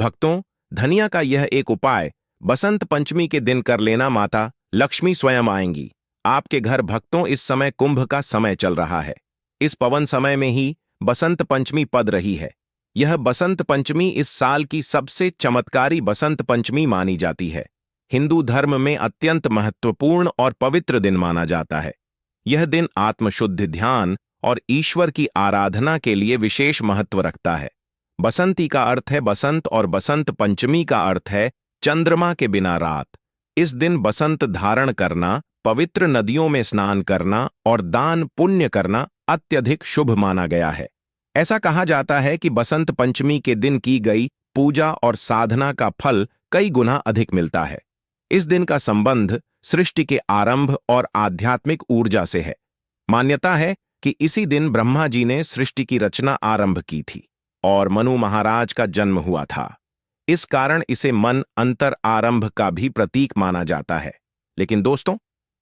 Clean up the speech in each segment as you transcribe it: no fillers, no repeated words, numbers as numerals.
भक्तों, धनिया का यह एक उपाय बसंत पंचमी के दिन कर लेना, माता लक्ष्मी स्वयं आएंगी आपके घर। भक्तों, इस समय कुंभ का समय चल रहा है। इस पवन समय में ही बसंत पंचमी पद रही है। यह बसंत पंचमी इस साल की सबसे चमत्कारी बसंत पंचमी मानी जाती है। हिंदू धर्म में अत्यंत महत्वपूर्ण और पवित्र दिन माना जाता है। यह दिन आत्मशुद्ध ध्यान और ईश्वर की आराधना के लिए विशेष महत्व रखता है। बसंती का अर्थ है बसंत और बसंत पंचमी का अर्थ है चंद्रमा के बिना रात। इस दिन बसंत धारण करना, पवित्र नदियों में स्नान करना और दान पुण्य करना अत्यधिक शुभ माना गया है। ऐसा कहा जाता है कि बसंत पंचमी के दिन की गई पूजा और साधना का फल कई गुना अधिक मिलता है। इस दिन का संबंध सृष्टि के आरंभ और आध्यात्मिक ऊर्जा से है। मान्यता है कि इसी दिन ब्रह्मा जी ने सृष्टि की रचना आरंभ की थी और मनु महाराज का जन्म हुआ था। इस कारण इसे मन अंतर आरंभ का भी प्रतीक माना जाता है। लेकिन दोस्तों,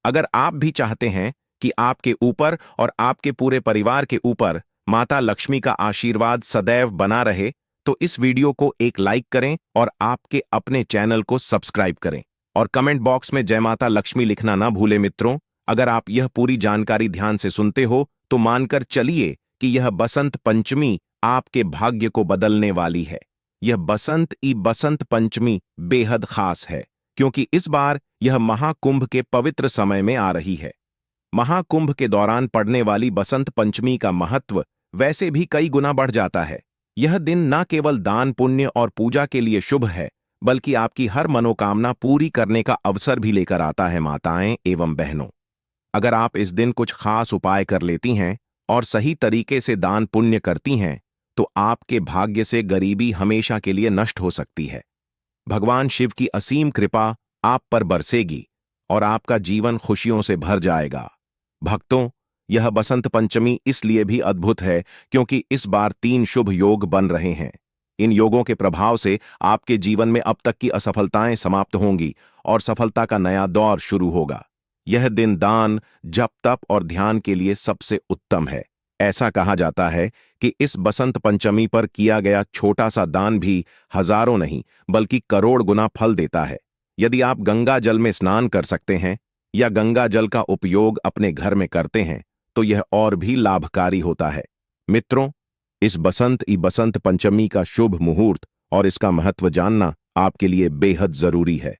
अगर आप भी चाहते हैं कि आपके ऊपर और आपके पूरे परिवार के ऊपर माता लक्ष्मी का आशीर्वाद सदैव बना रहे, तो इस वीडियो को एक लाइक करें और आपके अपने चैनल को सब्सक्राइब करें और कमेंट बॉक्स में जय माता लक्ष्मी लिखना ना भूलें। मित्रों, अगर आप यह पूरी जानकारी ध्यान से सुनते हो तो मानकर चलिए कि यह बसंत पंचमी आपके भाग्य को बदलने वाली है। यह बसंत पंचमी बेहद खास है क्योंकि इस बार यह महाकुंभ के पवित्र समय में आ रही है। महाकुंभ के दौरान पड़ने वाली बसंत पंचमी का महत्व वैसे भी कई गुना बढ़ जाता है। यह दिन न केवल दान पुण्य और पूजा के लिए शुभ है, बल्कि आपकी हर मनोकामना पूरी करने का अवसर भी लेकर आता है। माताएं एवं बहनों, अगर आप इस दिन कुछ खास उपाय कर लेती हैं और सही तरीके से दान पुण्य करती हैं, तो आपके भाग्य से गरीबी हमेशा के लिए नष्ट हो सकती है। भगवान शिव की असीम कृपा आप पर बरसेगी और आपका जीवन खुशियों से भर जाएगा। भक्तों, यह बसंत पंचमी इसलिए भी अद्भुत है क्योंकि इस बार 3 शुभ योग बन रहे हैं। इन योगों के प्रभाव से आपके जीवन में अब तक की असफलताएं समाप्त होंगी और सफलता का नया दौर शुरू होगा। यह दिन दान, जप तप और ध्यान के लिए सबसे उत्तम है। ऐसा कहा जाता है कि इस बसंत पंचमी पर किया गया छोटा सा दान भी हजारों नहीं बल्कि करोड़ गुना फल देता है। यदि आप गंगा जल में स्नान कर सकते हैं या गंगा जल का उपयोग अपने घर में करते हैं तो यह और भी लाभकारी होता है। मित्रों, इस बसंत पंचमी का शुभ मुहूर्त और इसका महत्व जानना आपके लिए बेहद जरूरी है,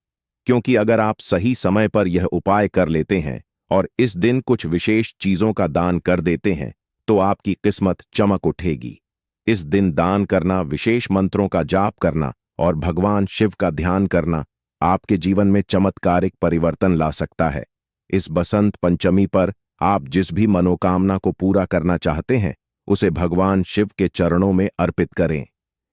क्योंकि अगर आप सही समय पर यह उपाय कर लेते हैं और इस दिन कुछ विशेष चीजों का दान कर देते हैं तो आपकी किस्मत चमक उठेगी। इस दिन दान करना, विशेष मंत्रों का जाप करना और भगवान शिव का ध्यान करना आपके जीवन में चमत्कारिक परिवर्तन ला सकता है। इस बसंत पंचमी पर आप जिस भी मनोकामना को पूरा करना चाहते हैं उसे भगवान शिव के चरणों में अर्पित करें।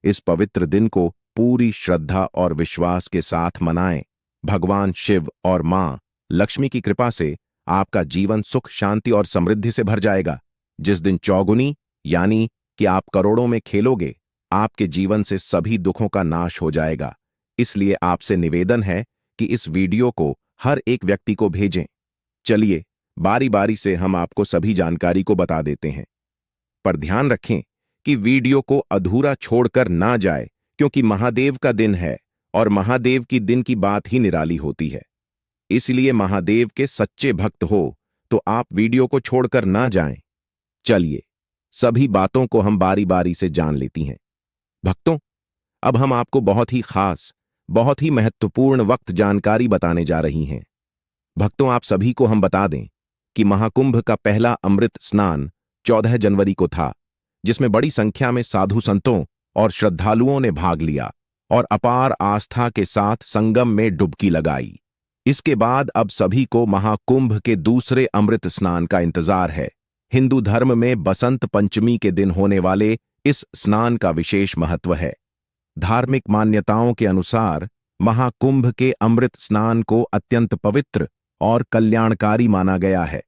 इस पवित्र दिन को पूरी श्रद्धा और विश्वास के साथ मनाएं। भगवान शिव और मां लक्ष्मी की कृपा से आपका जीवन सुख, शांति और समृद्धि से भर जाएगा। जिस दिन चौगुनी यानी कि आप करोड़ों में खेलोगे, आपके जीवन से सभी दुखों का नाश हो जाएगा। इसलिए आपसे निवेदन है कि इस वीडियो को हर एक व्यक्ति को भेजें। चलिए बारी बारी से हम आपको सभी जानकारी को बता देते हैं, पर ध्यान रखें कि वीडियो को अधूरा छोड़कर ना जाए, क्योंकि महादेव का दिन है और महादेव की दिन की बात ही निराली होती है। इसलिए महादेव के सच्चे भक्त हो तो आप वीडियो को छोड़कर ना जाएं। चलिए सभी बातों को हम बारी बारी से जान लेती हैं। भक्तों, अब हम आपको बहुत ही खास, बहुत ही महत्वपूर्ण वक्त जानकारी बताने जा रही हैं। भक्तों, आप सभी को हम बता दें कि महाकुंभ का पहला अमृत स्नान 14 जनवरी को था, जिसमें बड़ी संख्या में साधु संतों और श्रद्धालुओं ने भाग लिया और अपार आस्था के साथ संगम में डुबकी लगाई। इसके बाद अब सभी को महाकुंभ के दूसरे अमृत स्नान का इंतजार है। हिंदू धर्म में बसंत पंचमी के दिन होने वाले इस स्नान का विशेष महत्व है। धार्मिक मान्यताओं के अनुसार महाकुंभ के अमृत स्नान को अत्यंत पवित्र और कल्याणकारी माना गया है।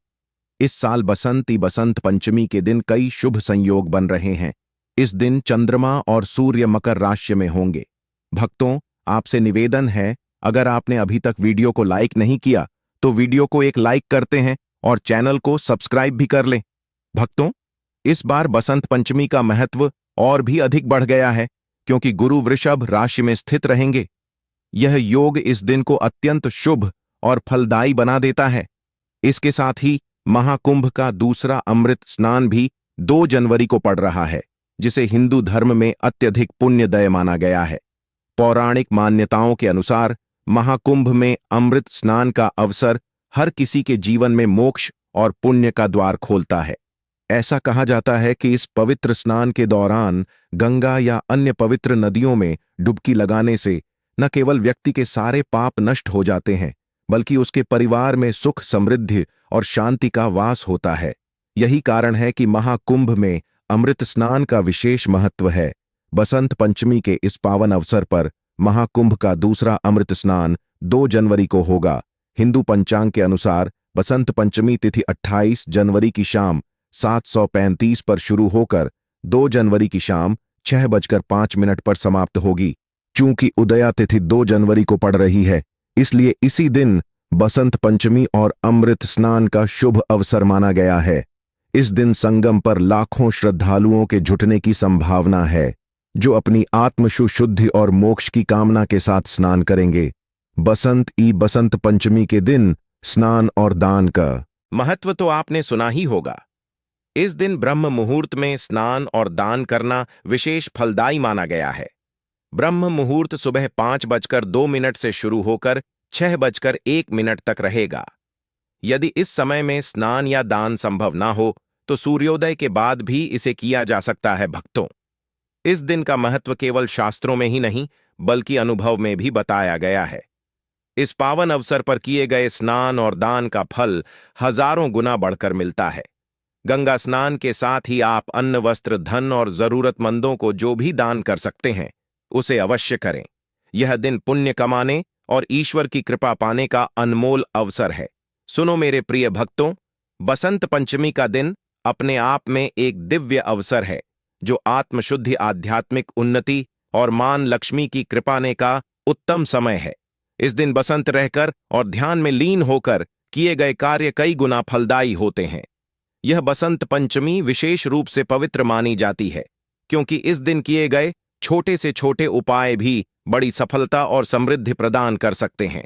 इस साल बसंत पंचमी के दिन कई शुभ संयोग बन रहे हैं। इस दिन चंद्रमा और सूर्य मकर राशि में होंगे। भक्तों, आपसे निवेदन है, अगर आपने अभी तक वीडियो को लाइक नहीं किया तो वीडियो को एक लाइक करते हैं और चैनल को सब्सक्राइब भी कर लें। भक्तों, इस बार बसंत पंचमी का महत्व और भी अधिक बढ़ गया है, क्योंकि गुरु वृषभ राशि में स्थित रहेंगे। यह योग इस दिन को अत्यंत शुभ और फलदायी बना देता है। इसके साथ ही महाकुंभ का दूसरा अमृत स्नान भी 2 जनवरी को पड़ रहा है, जिसे हिंदू धर्म में अत्यधिक पुण्यदय माना गया है। पौराणिक मान्यताओं के अनुसार महाकुंभ में अमृत स्नान का अवसर हर किसी के जीवन में मोक्ष और पुण्य का द्वार खोलता है। ऐसा कहा जाता है कि इस पवित्र स्नान के दौरान गंगा या अन्य पवित्र नदियों में डुबकी लगाने से न केवल व्यक्ति के सारे पाप नष्ट हो जाते हैं, बल्कि उसके परिवार में सुख, समृद्धि और शांति का वास होता है। यही कारण है कि महाकुंभ में अमृत स्नान का विशेष महत्व है। बसंत पंचमी के इस पावन अवसर पर महाकुंभ का दूसरा अमृत स्नान 2 जनवरी को होगा। हिंदू पंचांग के अनुसार बसंत पंचमी तिथि 28 जनवरी की शाम 7:35 पर शुरू होकर 2 जनवरी की शाम 6:05 पर समाप्त होगी। चूंकि उदया तिथि 2 जनवरी को पड़ रही है, इसलिए इसी दिन बसंत पंचमी और अमृत स्नान का शुभ अवसर माना गया है। इस दिन संगम पर लाखों श्रद्धालुओं के जुटने की संभावना है, जो अपनी आत्मशुद्धि और मोक्ष की कामना के साथ स्नान करेंगे। बसंत पंचमी के दिन स्नान और दान का महत्व तो आपने सुना ही होगा। इस दिन ब्रह्म मुहूर्त में स्नान और दान करना विशेष फलदायी माना गया है। ब्रह्म मुहूर्त सुबह 5:02 से शुरू होकर 6:01 तक रहेगा। यदि इस समय में स्नान या दान संभव ना हो तो सूर्योदय के बाद भी इसे किया जा सकता है। भक्तों, इस दिन का महत्व केवल शास्त्रों में ही नहीं बल्कि अनुभव में भी बताया गया है। इस पावन अवसर पर किए गए स्नान और दान का फल हजारों गुना बढ़कर मिलता है। गंगा स्नान के साथ ही आप अन्न, वस्त्र, धन और जरूरतमंदों को जो भी दान कर सकते हैं उसे अवश्य करें। यह दिन पुण्य कमाने और ईश्वर की कृपा पाने का अनमोल अवसर है। सुनो मेरे प्रिय भक्तों, बसंत पंचमी का दिन अपने आप में एक दिव्य अवसर है, जो आत्मशुद्धि, आध्यात्मिक उन्नति और मां लक्ष्मी की कृपा ने का उत्तम समय है। इस दिन बसंत रहकर और ध्यान में लीन होकर किए गए कार्य कई गुना फलदायी होते हैं। यह बसंत पंचमी विशेष रूप से पवित्र मानी जाती है, क्योंकि इस दिन किए गए छोटे से छोटे उपाय भी बड़ी सफलता और समृद्धि प्रदान कर सकते हैं।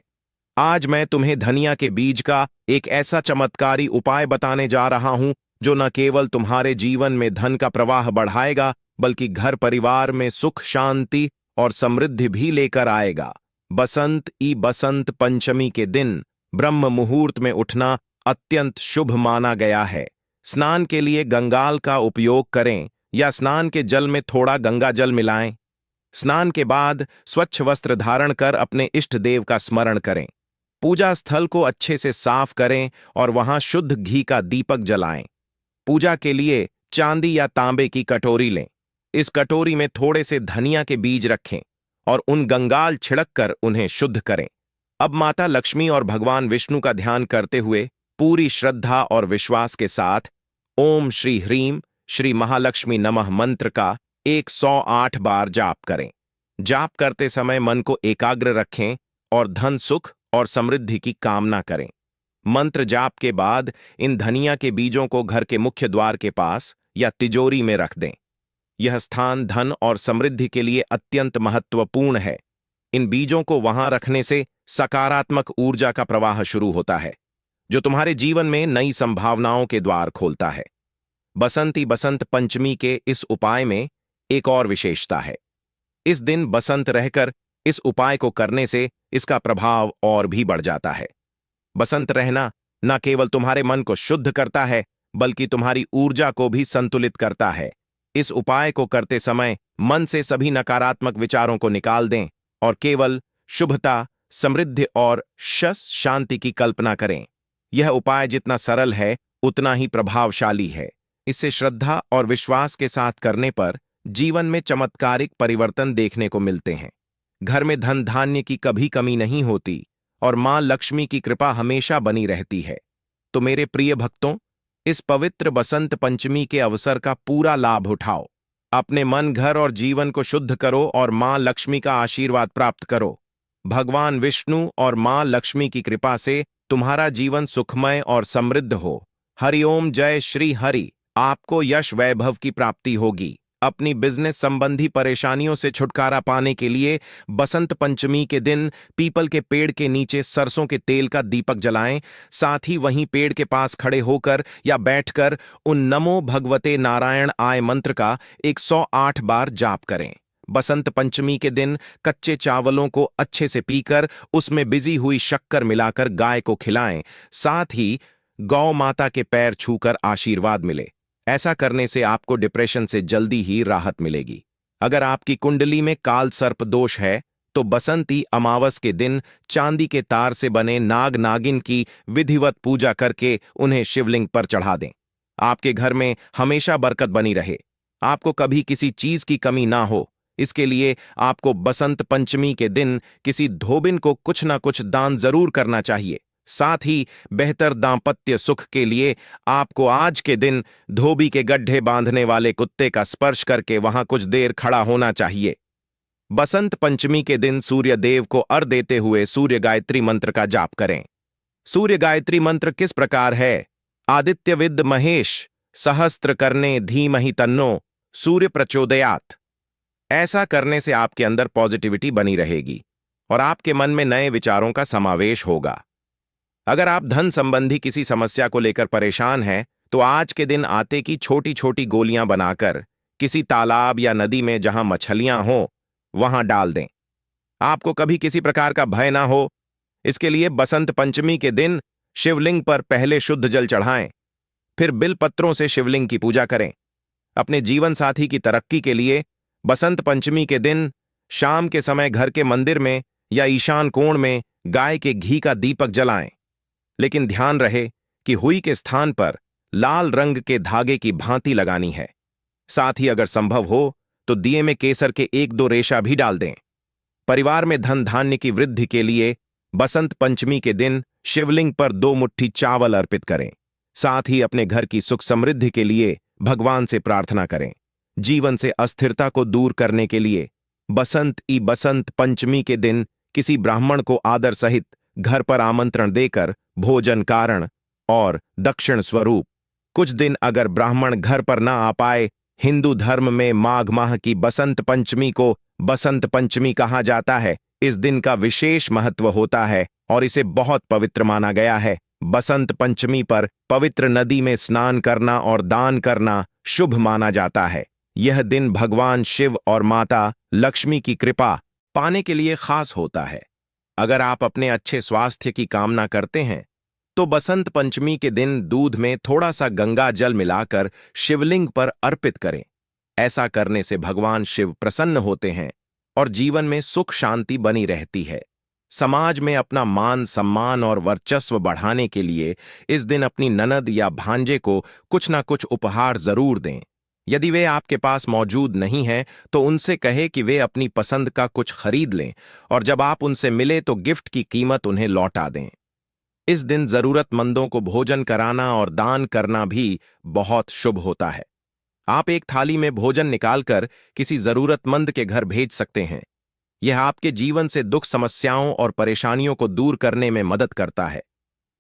आज मैं तुम्हें धनिया के बीज का एक ऐसा चमत्कारी उपाय बताने जा रहा हूं, जो न केवल तुम्हारे जीवन में धन का प्रवाह बढ़ाएगा, बल्कि घर परिवार में सुख, शांति और समृद्धि भी लेकर आएगा। बसंत पंचमी के दिन ब्रह्म मुहूर्त में उठना अत्यंत शुभ माना गया है। स्नान के लिए गंगाल का उपयोग करें या स्नान के जल में थोड़ा गंगा जल मिलाएं। स्नान के बाद स्वच्छ वस्त्र धारण कर अपने इष्ट देव का स्मरण करें। पूजा स्थल को अच्छे से साफ करें और वहां शुद्ध घी का दीपक जलाएं। पूजा के लिए चांदी या तांबे की कटोरी लें। इस कटोरी में थोड़े से धनिया के बीज रखें और उन गंगाल छिड़क कर उन्हें शुद्ध करें। अब माता लक्ष्मी और भगवान विष्णु का ध्यान करते हुए पूरी श्रद्धा और विश्वास के साथ ओम श्री ह्रीम श्री महालक्ष्मी नमः मंत्र का 108 बार जाप करें। जाप करते समय मन को एकाग्र रखें और धन, सुख और समृद्धि की कामना करें। मंत्र जाप के बाद इन धनिया के बीजों को घर के मुख्य द्वार के पास या तिजोरी में रख दें। यह स्थान धन और समृद्धि के लिए अत्यंत महत्वपूर्ण है। इन बीजों को वहां रखने से सकारात्मक ऊर्जा का प्रवाह शुरू होता है, जो तुम्हारे जीवन में नई संभावनाओं के द्वार खोलता है। बसंत पंचमी के इस उपाय में एक और विशेषता है। इस दिन बसंत रहकर इस उपाय को करने से इसका प्रभाव और भी बढ़ जाता है। बसंत रहना न केवल तुम्हारे मन को शुद्ध करता है, बल्कि तुम्हारी ऊर्जा को भी संतुलित करता है। इस उपाय को करते समय मन से सभी नकारात्मक विचारों को निकाल दें और केवल शुभता, समृद्धि और शांति की कल्पना करें। यह उपाय जितना सरल है उतना ही प्रभावशाली है। इसे श्रद्धा और विश्वास के साथ करने पर जीवन में चमत्कारिक परिवर्तन देखने को मिलते हैं। घर में धन धान्य की कभी कमी नहीं होती और मां लक्ष्मी की कृपा हमेशा बनी रहती है। तो मेरे प्रिय भक्तों, इस पवित्र बसंत पंचमी के अवसर का पूरा लाभ उठाओ। अपने मन, घर और जीवन को शुद्ध करो और मां लक्ष्मी का आशीर्वाद प्राप्त करो। भगवान विष्णु और मां लक्ष्मी की कृपा से तुम्हारा जीवन सुखमय और समृद्ध हो। हरि ओम, जय श्री हरि। आपको यश वैभव की प्राप्ति होगी। अपनी बिजनेस संबंधी परेशानियों से छुटकारा पाने के लिए बसंत पंचमी के दिन पीपल के पेड़ के नीचे सरसों के तेल का दीपक जलाएं। साथ ही वहीं पेड़ के पास खड़े होकर या बैठकर उन नमो भगवते नारायण आय मंत्र का 108 बार जाप करें। बसंत पंचमी के दिन कच्चे चावलों को अच्छे से पीकर उसमें बिजी हुई शक्कर मिलाकर गाय को खिलाएं। साथ ही गौ माता के पैर छूकर आशीर्वाद मिले। ऐसा करने से आपको डिप्रेशन से जल्दी ही राहत मिलेगी। अगर आपकी कुंडली में काल सर्प दोष है तो बसंती अमावस के दिन चांदी के तार से बने नाग नागिन की विधिवत पूजा करके उन्हें शिवलिंग पर चढ़ा दें। आपके घर में हमेशा बरकत बनी रहे, आपको कभी किसी चीज की कमी ना हो, इसके लिए आपको बसंत पंचमी के दिन किसी धोबिन को कुछ ना कुछ दान जरूर करना चाहिए। साथ ही बेहतर दांपत्य सुख के लिए आपको आज के दिन धोबी के गड्ढे बांधने वाले कुत्ते का स्पर्श करके वहां कुछ देर खड़ा होना चाहिए। बसंत पंचमी के दिन सूर्य देव को अर्घ्य देते हुए सूर्य गायत्री मंत्र का जाप करें। सूर्य गायत्री मंत्र किस प्रकार है? आदित्य विद महेश सहस्त्र करने धीमहि तन्नो सूर्य प्रचोदयात्। ऐसा करने से आपके अंदर पॉजिटिविटी बनी रहेगी और आपके मन में नए विचारों का समावेश होगा। अगर आप धन संबंधी किसी समस्या को लेकर परेशान हैं तो आज के दिन आटे की छोटी छोटी गोलियां बनाकर किसी तालाब या नदी में जहां मछलियां हो वहां डाल दें। आपको कभी किसी प्रकार का भय ना हो, इसके लिए बसंत पंचमी के दिन शिवलिंग पर पहले शुद्ध जल चढ़ाएं, फिर बिल पत्रों से शिवलिंग की पूजा करें। अपने जीवन साथी की तरक्की के लिए बसंत पंचमी के दिन शाम के समय घर के मंदिर में या ईशान कोण में गाय के घी का दीपक जलाएं, लेकिन ध्यान रहे कि हुई के स्थान पर लाल रंग के धागे की भांति लगानी है। साथ ही अगर संभव हो तो दिए में केसर के 1-2 रेशा भी डाल दें। परिवार में धन धान्य की वृद्धि के लिए बसंत पंचमी के दिन शिवलिंग पर 2 मुट्ठी चावल अर्पित करें। साथ ही अपने घर की सुख समृद्धि के लिए भगवान से प्रार्थना करें। जीवन से अस्थिरता को दूर करने के लिए बसंत पंचमी के दिन किसी ब्राह्मण को आदर सहित घर पर आमंत्रण देकर भोजन कारण और दक्षिण स्वरूप कुछ दिन अगर ब्राह्मण घर पर ना आ पाए, हिंदू धर्म में माघ माह की बसंत पंचमी को बसंत पंचमी कहा जाता है। इस दिन का विशेष महत्व होता है और इसे बहुत पवित्र माना गया है। बसंत पंचमी पर पवित्र नदी में स्नान करना और दान करना शुभ माना जाता है। यह दिन भगवान शिव और माता लक्ष्मी की कृपा पाने के लिए खास होता है। अगर आप अपने अच्छे स्वास्थ्य की कामना करते हैं तो बसंत पंचमी के दिन दूध में थोड़ा सा गंगा जल मिलाकर शिवलिंग पर अर्पित करें। ऐसा करने से भगवान शिव प्रसन्न होते हैं और जीवन में सुख शांति बनी रहती है। समाज में अपना मान सम्मान और वर्चस्व बढ़ाने के लिए इस दिन अपनी ननद या भांजे को कुछ ना कुछ उपहार जरूर दें। यदि वे आपके पास मौजूद नहीं है तो उनसे कहे कि वे अपनी पसंद का कुछ खरीद लें और जब आप उनसे मिले तो गिफ्ट की कीमत उन्हें लौटा दें। इस दिन जरूरतमंदों को भोजन कराना और दान करना भी बहुत शुभ होता है। आप एक थाली में भोजन निकालकर किसी जरूरतमंद के घर भेज सकते हैं। यह आपके जीवन से दुख समस्याओं और परेशानियों को दूर करने में मदद करता है।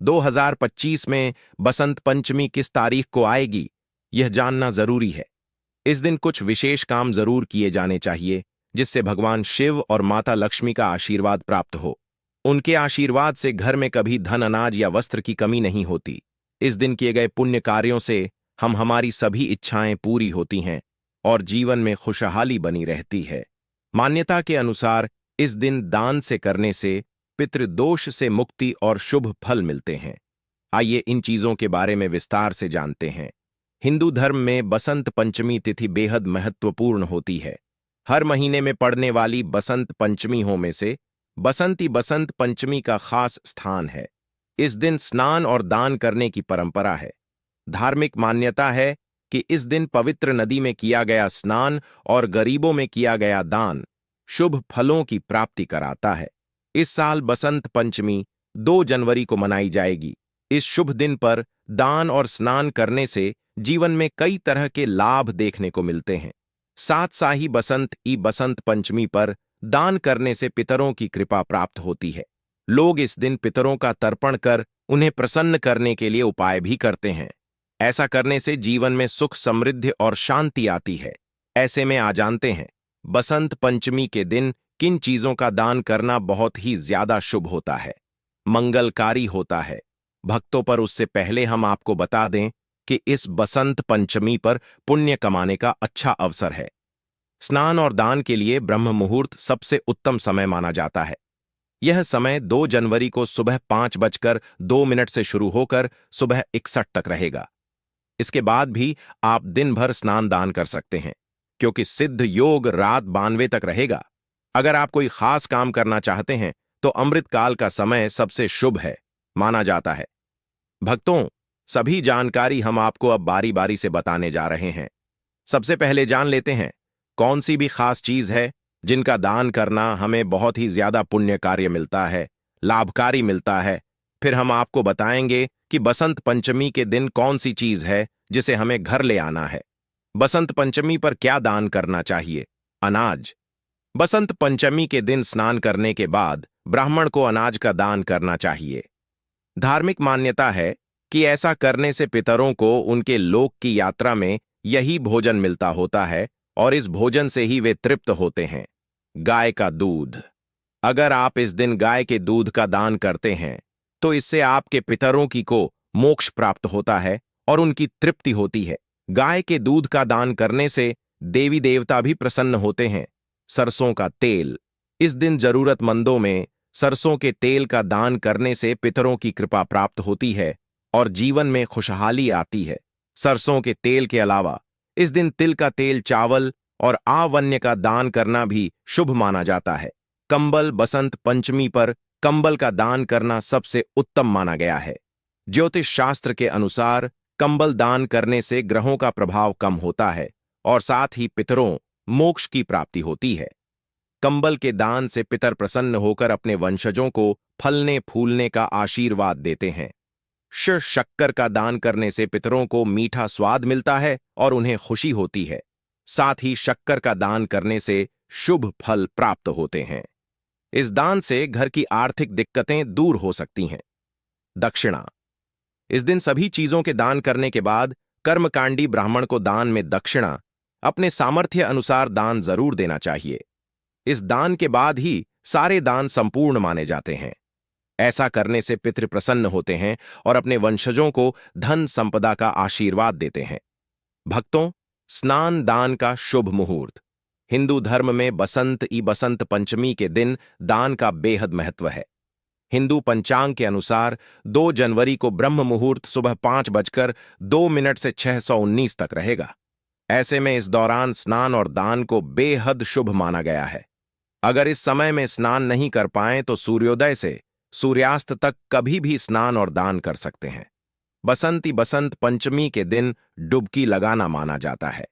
2025 में बसंत पंचमी किस तारीख को आएगी, यह जानना जरूरी है। इस दिन कुछ विशेष काम जरूर किए जाने चाहिए जिससे भगवान शिव और माता लक्ष्मी का आशीर्वाद प्राप्त हो। उनके आशीर्वाद से घर में कभी धन अनाज या वस्त्र की कमी नहीं होती। इस दिन किए गए पुण्य कार्यों से हमारी सभी इच्छाएं पूरी होती हैं और जीवन में खुशहाली बनी रहती है। मान्यता के अनुसार इस दिन दान से करने से पितृदोष से मुक्ति और शुभ फल मिलते हैं। आइए इन चीजों के बारे में विस्तार से जानते हैं। हिंदू धर्म में बसंत पंचमी तिथि बेहद महत्वपूर्ण होती है। हर महीने में पड़ने वाली बसंत पंचमियों में से बसंत पंचमी का खास स्थान है। इस दिन स्नान और दान करने की परंपरा है। धार्मिक मान्यता है कि इस दिन पवित्र नदी में किया गया स्नान और गरीबों में किया गया दान शुभ फलों की प्राप्ति कराता है। इस साल बसंत पंचमी 2 जनवरी को मनाई जाएगी। इस शुभ दिन पर दान और स्नान करने से जीवन में कई तरह के लाभ देखने को मिलते हैं। साथ ही बसंत पंचमी पर दान करने से पितरों की कृपा प्राप्त होती है। लोग इस दिन पितरों का तर्पण कर उन्हें प्रसन्न करने के लिए उपाय भी करते हैं। ऐसा करने से जीवन में सुख समृद्धि और शांति आती है। ऐसे में आ जानते हैं बसंत पंचमी के दिन किन चीजों का दान करना बहुत ही ज्यादा शुभ होता है, मंगलकारी होता है। भक्तों पर उससे पहले हम आपको बता दें कि इस बसंत पंचमी पर पुण्य कमाने का अच्छा अवसर है। स्नान और दान के लिए ब्रह्म मुहूर्त सबसे उत्तम समय माना जाता है। यह समय 2 जनवरी को सुबह 5:02 से शुरू होकर सुबह 61 तक रहेगा। इसके बाद भी आप दिन भर स्नान दान कर सकते हैं, क्योंकि सिद्ध योग रात 92 तक रहेगा। अगर आप कोई खास काम करना चाहते हैं तो अमृतकाल का समय सबसे शुभ है माना जाता है। भक्तों, सभी जानकारी हम आपको अब बारी बारी से बताने जा रहे हैं। सबसे पहले जान लेते हैं कौन सी भी खास चीज है जिनका दान करना हमें बहुत ही ज्यादा पुण्य कार्य मिलता है, लाभकारी मिलता है। फिर हम आपको बताएंगे कि बसंत पंचमी के दिन कौन सी चीज है जिसे हमें घर ले आना है। बसंत पंचमी पर क्या दान करना चाहिए? अनाज। बसंत पंचमी के दिन स्नान करने के बाद ब्राह्मण को अनाज का दान करना चाहिए। धार्मिक मान्यता है कि ऐसा करने से पितरों को उनके लोक की यात्रा में यही भोजन मिलता होता है और इस भोजन से ही वे तृप्त होते हैं। गाय का दूध। अगर आप इस दिन गाय के दूध का दान करते हैं तो इससे आपके पितरों की को मोक्ष प्राप्त होता है और उनकी तृप्ति होती है। गाय के दूध का दान करने से देवी देवता भी प्रसन्न होते हैं। सरसों का तेल। इस दिन जरूरतमंदों में सरसों के तेल का दान करने से पितरों की कृपा प्राप्त होती है और जीवन में खुशहाली आती है। सरसों के तेल के अलावा इस दिन तिल का तेल, चावल और आवन्य का दान करना भी शुभ माना जाता है। कंबल। बसंत पंचमी पर कंबल का दान करना सबसे उत्तम माना गया है। ज्योतिष शास्त्र के अनुसार कंबल दान करने से ग्रहों का प्रभाव कम होता है और साथ ही पितरों मोक्ष की प्राप्ति होती है। कंबल के दान से पितर प्रसन्न होकर अपने वंशजों को फलने फूलने का आशीर्वाद देते हैं। शक्कर का दान करने से पितरों को मीठा स्वाद मिलता है और उन्हें खुशी होती है। साथ ही शक्कर का दान करने से शुभ फल प्राप्त होते हैं। इस दान से घर की आर्थिक दिक्कतें दूर हो सकती हैं। दक्षिणा। इस दिन सभी चीजों के दान करने के बाद कर्मकांडी ब्राह्मण को दान में दक्षिणा अपने सामर्थ्य अनुसार दान जरूर देना चाहिए। इस दान के बाद ही सारे दान संपूर्ण माने जाते हैं। ऐसा करने से पितृ प्रसन्न होते हैं और अपने वंशजों को धन संपदा का आशीर्वाद देते हैं। भक्तों, स्नान दान का शुभ मुहूर्त। हिंदू धर्म में बसंत पंचमी के दिन दान का बेहद महत्व है। हिंदू पंचांग के अनुसार 2 जनवरी को ब्रह्म मुहूर्त सुबह 5:02 से 6:19 तक रहेगा। ऐसे में इस दौरान स्नान और दान को बेहद शुभ माना गया है। अगर इस समय में स्नान नहीं कर पाएं तो सूर्योदय से सूर्यास्त तक कभी भी स्नान और दान कर सकते हैं। बसंत पंचमी के दिन डुबकी लगाना माना जाता है।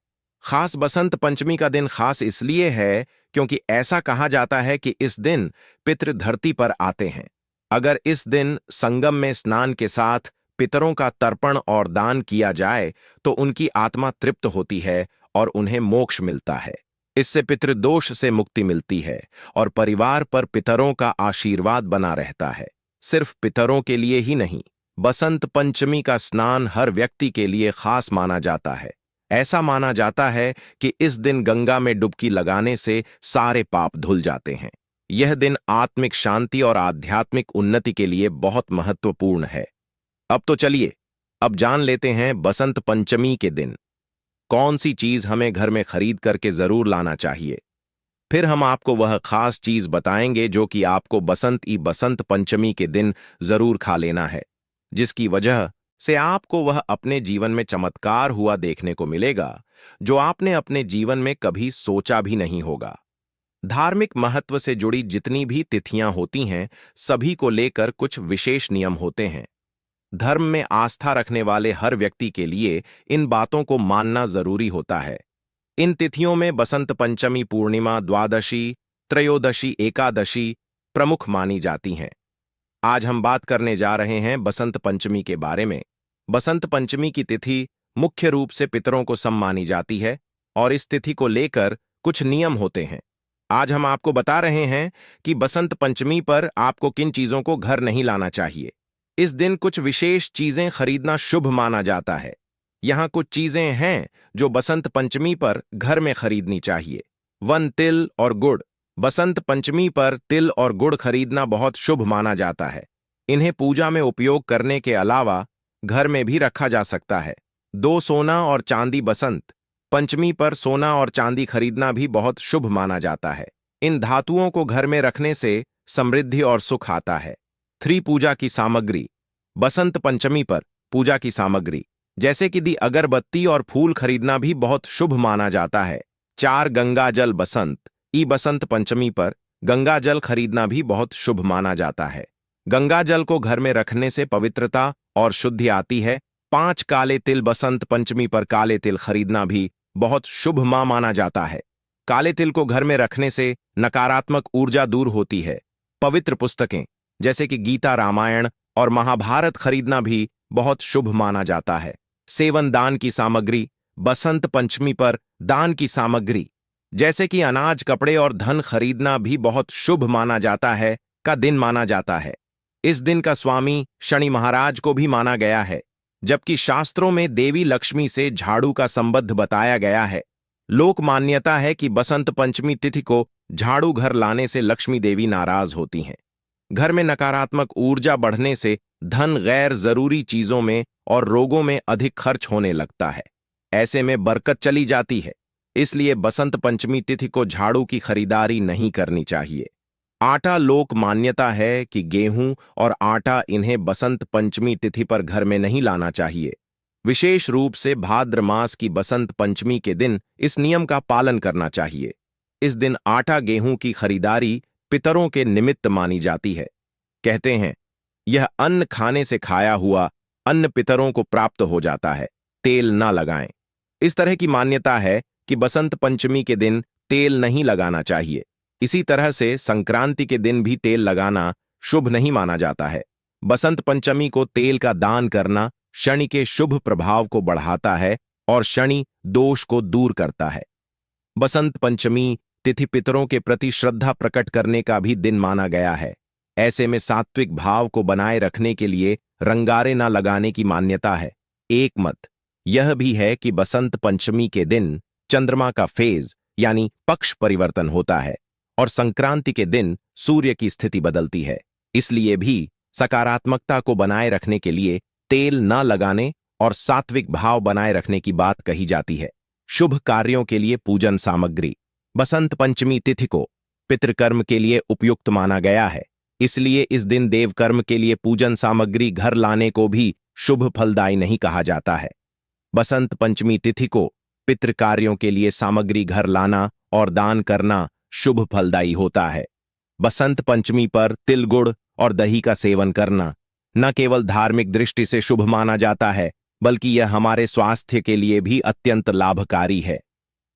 खास बसंत पंचमी का दिन खास इसलिए है क्योंकि ऐसा कहा जाता है कि इस दिन पितृ धरती पर आते हैं। अगर इस दिन संगम में स्नान के साथ पितरों का तर्पण और दान किया जाए तो उनकी आत्मा तृप्त होती है और उन्हें मोक्ष मिलता है। इससे पितृदोष से मुक्ति मिलती है और परिवार पर पितरों का आशीर्वाद बना रहता है। सिर्फ पितरों के लिए ही नहीं, बसंत पंचमी का स्नान हर व्यक्ति के लिए खास माना जाता है। ऐसा माना जाता है कि इस दिन गंगा में डुबकी लगाने से सारे पाप धुल जाते हैं। यह दिन आत्मिक शांति और आध्यात्मिक उन्नति के लिए बहुत महत्वपूर्ण है। अब तो चलिए, अब जान लेते हैं बसंत पंचमी के दिन कौन सी चीज हमें घर में खरीद करके जरूर लाना चाहिए। फिर हम आपको वह खास चीज बताएंगे जो कि आपको बसंत पंचमी के दिन जरूर खा लेना है, जिसकी वजह से आपको वह अपने जीवन में चमत्कार हुआ देखने को मिलेगा जो आपने अपने जीवन में कभी सोचा भी नहीं होगा। धार्मिक महत्व से जुड़ी जितनी भी तिथियां होती हैं, सभी को लेकर कुछ विशेष नियम होते हैं। धर्म में आस्था रखने वाले हर व्यक्ति के लिए इन बातों को मानना जरूरी होता है। इन तिथियों में बसंत पंचमी, पूर्णिमा, द्वादशी, त्रयोदशी, एकादशी प्रमुख मानी जाती हैं। आज हम बात करने जा रहे हैं बसंत पंचमी के बारे में। बसंत पंचमी की तिथि मुख्य रूप से पितरों को सम्मानी जाती है और इस तिथि को लेकर कुछ नियम होते हैं। आज हम आपको बता रहे हैं कि बसंत पंचमी पर आपको किन चीजों को घर नहीं लाना चाहिए। इस दिन कुछ विशेष चीजें खरीदना शुभ माना जाता है। यहाँ कुछ चीजें हैं जो बसंत पंचमी पर घर में खरीदनी चाहिए। 1 तिल और गुड़। बसंत पंचमी पर तिल और गुड़ खरीदना बहुत शुभ माना जाता है। इन्हें पूजा में उपयोग करने के अलावा घर में भी रखा जा सकता है। 2 सोना और चांदी। बसंत पंचमी पर सोना और चांदी खरीदना भी बहुत शुभ माना जाता है। इन धातुओं को घर में रखने से समृद्धि और सुख आता है। 3 पूजा की सामग्री। बसंत पंचमी पर पूजा की सामग्री जैसे कि दी अगरबत्ती और फूल खरीदना भी बहुत शुभ माना जाता है। 4 गंगा जल। बसंत पंचमी पर गंगा जल खरीदना भी बहुत शुभ माना जाता है। गंगा जल को घर में रखने से पवित्रता और शुद्धि आती है। 5 काले तिल। बसंत पंचमी पर काले तिल खरीदना भी बहुत शुभ माना जाता है। काले तिल को घर में रखने से नकारात्मक ऊर्जा दूर होती है। पवित्र पुस्तकें जैसे कि गीता, रामायण और महाभारत खरीदना भी बहुत शुभ माना जाता है। सेवन दान की सामग्री। बसंत पंचमी पर दान की सामग्री जैसे कि अनाज, कपड़े और धन खरीदना भी बहुत शुभ माना जाता है का दिन माना जाता है। इस दिन का स्वामी शनि महाराज को भी माना गया है, जबकि शास्त्रों में देवी लक्ष्मी से झाड़ू का संबंध बताया गया है। लोक मान्यता है कि बसंत पंचमी तिथि को झाड़ू घर लाने से लक्ष्मी देवी नाराज होती हैं। घर में नकारात्मक ऊर्जा बढ़ने से धन, गैर जरूरी चीजों में और रोगों में अधिक खर्च होने लगता है। ऐसे में बरकत चली जाती है। इसलिए बसंत पंचमी तिथि को झाड़ू की खरीदारी नहीं करनी चाहिए। आटा। लोक मान्यता है कि गेहूं और आटा इन्हें बसंत पंचमी तिथि पर घर में नहीं लाना चाहिए। विशेष रूप से भाद्र मास की बसंत पंचमी के दिन इस नियम का पालन करना चाहिए। इस दिन आटा, गेहूं की खरीदारी पितरों के निमित्त मानी जाती है। कहते हैं यह अन्न खाने से खाया हुआ अन्न पितरों को प्राप्त हो जाता है, तेल न लगाएं। इस तरह की मान्यता है कि बसंत पंचमी के दिन तेल नहीं लगाना चाहिए। इसी तरह से संक्रांति के दिन भी तेल लगाना शुभ नहीं माना जाता है। बसंत पंचमी को तेल का दान करना शनि के शुभ प्रभाव को बढ़ाता है और शनि दोष को दूर करता है। बसंत पंचमी तिथि पितरों के प्रति श्रद्धा प्रकट करने का भी दिन माना गया है। ऐसे में सात्विक भाव को बनाए रखने के लिए रंगारे न लगाने की मान्यता है। एक मत यह भी है कि बसंत पंचमी के दिन चंद्रमा का फेज यानी पक्ष परिवर्तन होता है और संक्रांति के दिन सूर्य की स्थिति बदलती है। इसलिए भी सकारात्मकता को बनाए रखने के लिए तेल न लगाने और सात्विक भाव बनाए रखने की बात कही जाती है। शुभ कार्यों के लिए पूजन सामग्री। बसंत पंचमी तिथि को पितृकर्म के लिए उपयुक्त माना गया है। इसलिए इस दिन देवकर्म के लिए पूजन सामग्री घर लाने को भी शुभ फलदायी नहीं कहा जाता है। बसंत पंचमी तिथि को पितृ कार्यों के लिए सामग्री घर लाना और दान करना शुभ फलदायी होता है। बसंत पंचमी पर तिल, गुड़ और दही का सेवन करना न केवल धार्मिक दृष्टि से शुभ माना जाता है, बल्कि यह हमारे स्वास्थ्य के लिए भी अत्यंत लाभकारी है।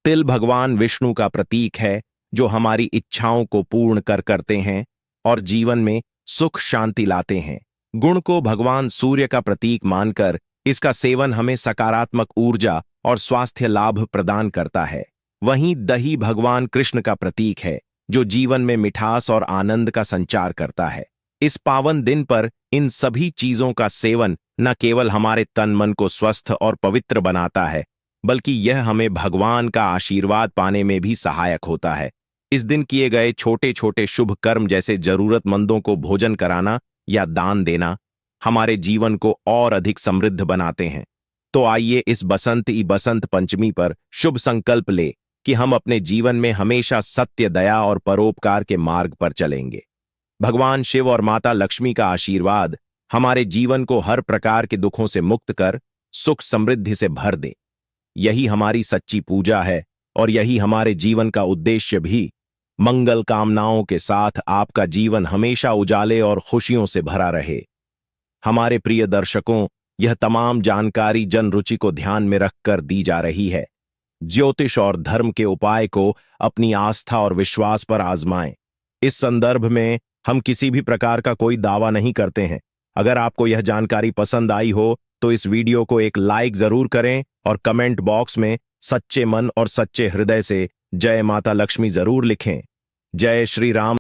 तिल भगवान विष्णु का प्रतीक है, जो हमारी इच्छाओं को पूर्ण करते हैं और जीवन में सुख शांति लाते हैं। गुण को भगवान सूर्य का प्रतीक मानकर इसका सेवन हमें सकारात्मक ऊर्जा और स्वास्थ्य लाभ प्रदान करता है। वहीं दही भगवान कृष्ण का प्रतीक है, जो जीवन में मिठास और आनंद का संचार करता है। इस पावन दिन पर इन सभी चीजों का सेवन न केवल हमारे तन मन को स्वस्थ और पवित्र बनाता है, बल्कि यह हमें भगवान का आशीर्वाद पाने में भी सहायक होता है। इस दिन किए गए छोटे छोटे शुभ कर्म जैसे जरूरतमंदों को भोजन कराना या दान देना हमारे जीवन को और अधिक समृद्ध बनाते हैं। तो आइए इस बसंत पंचमी पर शुभ संकल्प ले कि हम अपने जीवन में हमेशा सत्य, दया और परोपकार के मार्ग पर चलेंगे। भगवान शिव और माता लक्ष्मी का आशीर्वाद हमारे जीवन को हर प्रकार के दुखों से मुक्त कर सुख समृद्धि से भर दे। यही हमारी सच्ची पूजा है और यही हमारे जीवन का उद्देश्य भी। मंगल कामनाओं के साथ आपका जीवन हमेशा उजाले और खुशियों से भरा रहे। हमारे प्रिय दर्शकों, यह तमाम जानकारी जन रुचि को ध्यान में रखकर दी जा रही है। ज्योतिष और धर्म के उपाय को अपनी आस्था और विश्वास पर आजमाएं। इस संदर्भ में हम किसी भी प्रकार का कोई दावा नहीं करते हैं। अगर आपको यह जानकारी पसंद आई हो तो इस वीडियो को एक लाइक जरूर करें और कमेंट बॉक्स में सच्चे मन और सच्चे हृदय से जय माता लक्ष्मी जरूर लिखें। जय श्री राम।